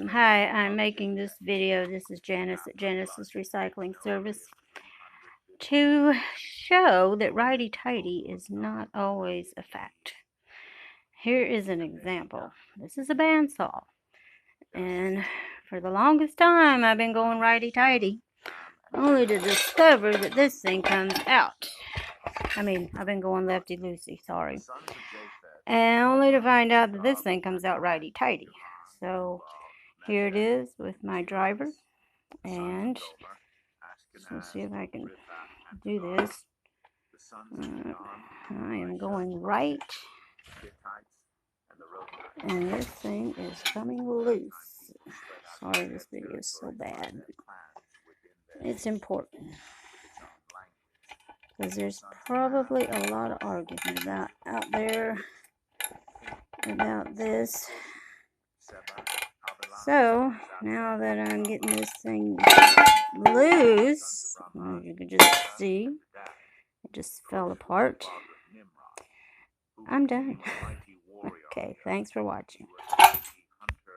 Hi, I'm making this video. This is Janice at Janice's Recycling Service to show that righty tighty is not always a fact. Here is an example. This is a bandsaw, and for the longest time I've been going righty tighty, only to discover that this thing comes out. I've been going lefty loosey, sorry, and only to find out that this thing comes out righty tighty. So here it is with my driver, and let's see if I can do this. I am going right, and this thing is coming loose. Sorry, this video is so bad. It's important, because there's probably a lot of argument out there about this. So now that I'm getting this thing loose, as you can just see, it just fell apart. I'm done. Okay, thanks for watching.